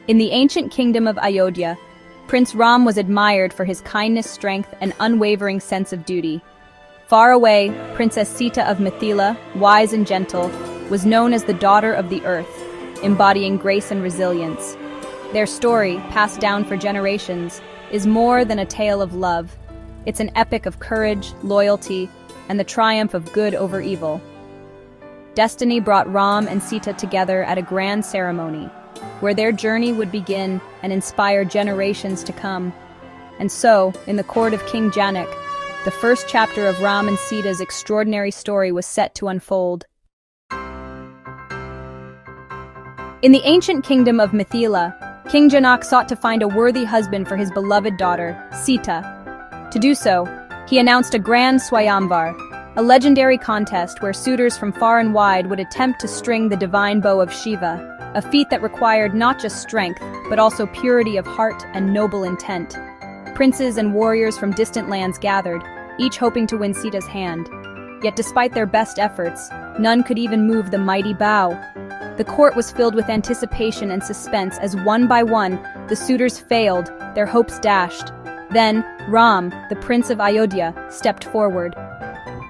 In the ancient kingdom of Ayodhya, Prince Ram was admired for his kindness, strength, and unwavering sense of duty. Far away, Princess Sita of Mithila, wise and gentle, was known as the daughter of the earth, embodying grace and resilience. Their story, passed down for generations, is more than a tale of love. It's an epic of courage, loyalty, and the triumph of good over evil. Destiny brought Ram and Sita together at a grand ceremony, where their journey would begin and inspire generations to come. And so, in the court of King Janak, the first chapter of Ram and Sita's extraordinary story was set to unfold. In the ancient kingdom of Mithila, King Janak sought to find a worthy husband for his beloved daughter, Sita. To do so, he announced a grand Swayamvar, a legendary contest where suitors from far and wide would attempt to string the divine bow of Shiva, a feat that required not just strength, but also purity of heart and noble intent. Princes and warriors from distant lands gathered, each hoping to win Sita's hand. Yet despite their best efforts, none could even move the mighty bow. The court was filled with anticipation and suspense as one by one, the suitors failed, their hopes dashed. Then, Ram, the Prince of Ayodhya, stepped forward.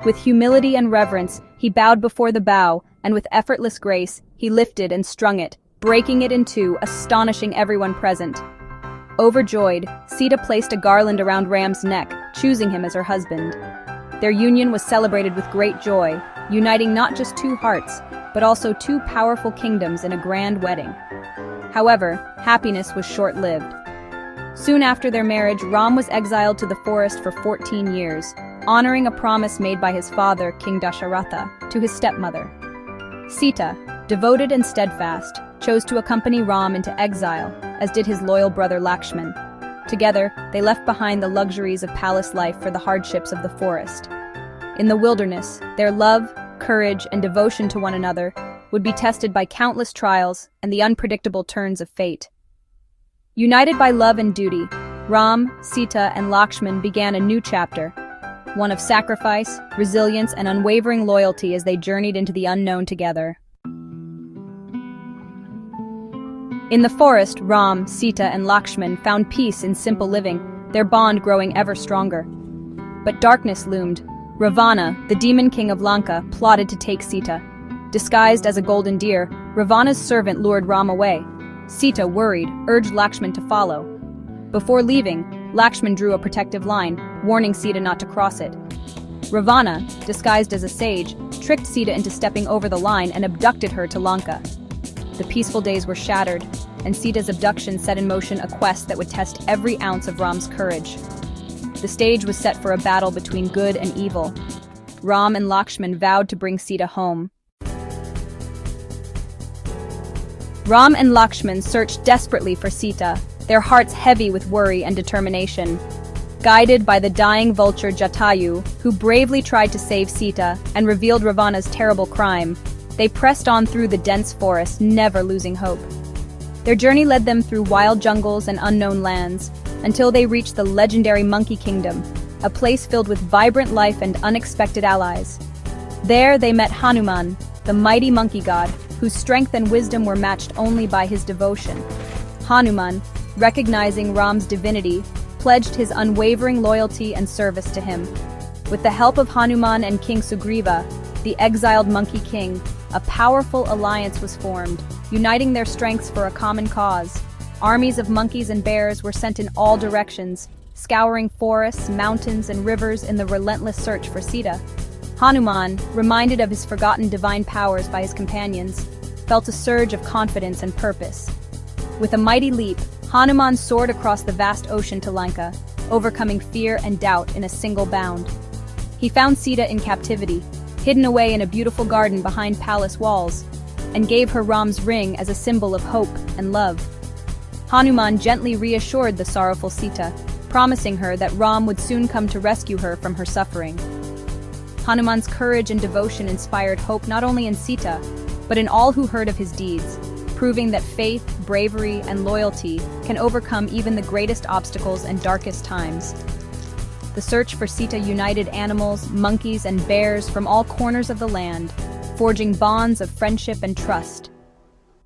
With humility and reverence, he bowed before the bow, and with effortless grace, he lifted and strung it, breaking it in two, astonishing everyone present. Overjoyed, Sita placed a garland around Ram's neck, choosing him as her husband. Their union was celebrated with great joy, uniting not just two hearts, but also two powerful kingdoms in a grand wedding. However, happiness was short-lived. Soon after their marriage, Ram was exiled to the forest for 14 years, honoring a promise made by his father, King Dasharatha, to his stepmother. Sita, devoted and steadfast, chose to accompany Ram into exile, as did his loyal brother Lakshman. Together, they left behind the luxuries of palace life for the hardships of the forest. In the wilderness, their love, courage, and devotion to one another would be tested by countless trials and the unpredictable turns of fate. United by love and duty, Ram, Sita, and Lakshman began a new chapter, one of sacrifice, resilience, and unwavering loyalty as they journeyed into the unknown together. In the forest, Ram, Sita, and Lakshman found peace in simple living, their bond growing ever stronger. But darkness loomed. Ravana, the demon king of Lanka, plotted to take Sita. Disguised as a golden deer, Ravana's servant lured Ram away. Sita, worried, urged Lakshman to follow. Before leaving, Lakshman drew a protective line, warning Sita not to cross it. Ravana, disguised as a sage, tricked Sita into stepping over the line and abducted her to Lanka. The peaceful days were shattered, and Sita's abduction set in motion a quest that would test every ounce of Ram's courage. The stage was set for a battle between good and evil. Ram and Lakshman vowed to bring Sita home. Ram and Lakshman searched desperately for Sita, their hearts heavy with worry and determination. Guided by the dying vulture Jatayu, who bravely tried to save Sita and revealed Ravana's terrible crime, they pressed on through the dense forest, never losing hope. Their journey led them through wild jungles and unknown lands, until they reached the legendary Monkey Kingdom, a place filled with vibrant life and unexpected allies. There they met Hanuman, the mighty monkey god, whose strength and wisdom were matched only by his devotion. Hanuman, recognizing Ram's divinity, pledged his unwavering loyalty and service to him. With the help of Hanuman and King Sugriva, the exiled Monkey King, a powerful alliance was formed, uniting their strengths for a common cause. Armies of monkeys and bears were sent in all directions, scouring forests, mountains, and rivers in the relentless search for Sita. Hanuman, reminded of his forgotten divine powers by his companions, felt a surge of confidence and purpose. With a mighty leap, Hanuman soared across the vast ocean to Lanka, overcoming fear and doubt in a single bound. He found Sita in captivity, hidden away in a beautiful garden behind palace walls, and gave her Ram's ring as a symbol of hope and love. Hanuman gently reassured the sorrowful Sita, promising her that Ram would soon come to rescue her from her suffering. Hanuman's courage and devotion inspired hope not only in Sita, but in all who heard of his deeds, proving that faith, bravery, and loyalty can overcome even the greatest obstacles and darkest times. The search for Sita united animals, monkeys, and bears from all corners of the land, forging bonds of friendship and trust.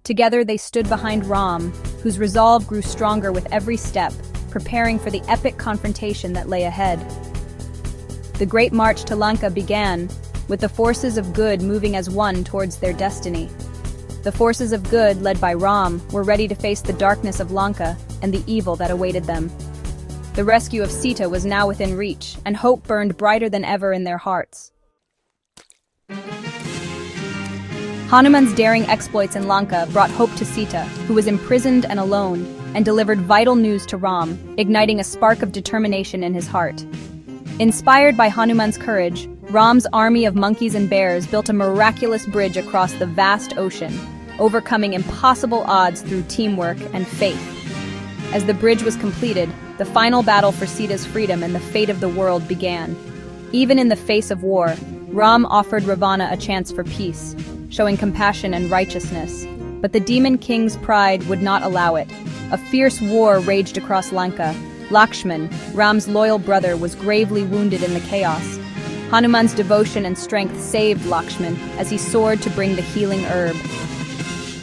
Together they stood behind Ram, whose resolve grew stronger with every step, preparing for the epic confrontation that lay ahead. The Great March to Lanka began, with the forces of good moving as one towards their destiny. The forces of good, led by Ram, were ready to face the darkness of Lanka and the evil that awaited them. The rescue of Sita was now within reach, and hope burned brighter than ever in their hearts. Hanuman's daring exploits in Lanka brought hope to Sita, who was imprisoned and alone, and delivered vital news to Ram, igniting a spark of determination in his heart. Inspired by Hanuman's courage, Ram's army of monkeys and bears built a miraculous bridge across the vast ocean, overcoming impossible odds through teamwork and faith. As the bridge was completed, the final battle for Sita's freedom and the fate of the world began. Even in the face of war, Ram offered Ravana a chance for peace, showing compassion and righteousness. But the demon king's pride would not allow it. A fierce war raged across Lanka. Lakshman, Ram's loyal brother, was gravely wounded in the chaos. Hanuman's devotion and strength saved Lakshman as he soared to bring the healing herb.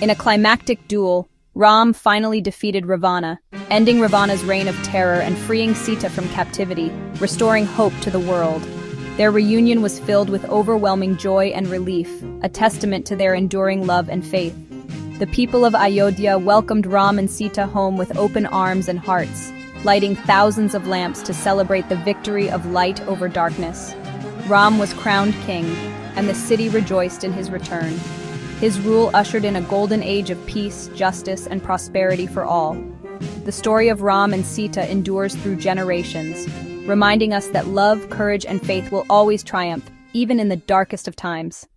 In a climactic duel, Ram finally defeated Ravana, ending Ravana's reign of terror and freeing Sita from captivity, restoring hope to the world. Their reunion was filled with overwhelming joy and relief, a testament to their enduring love and faith. The people of Ayodhya welcomed Ram and Sita home with open arms and hearts, lighting thousands of lamps to celebrate the victory of light over darkness. Ram was crowned king, and the city rejoiced in his return. His rule ushered in a golden age of peace, justice, and prosperity for all. The story of Ram and Sita endures through generations, reminding us that love, courage, and faith will always triumph, even in the darkest of times.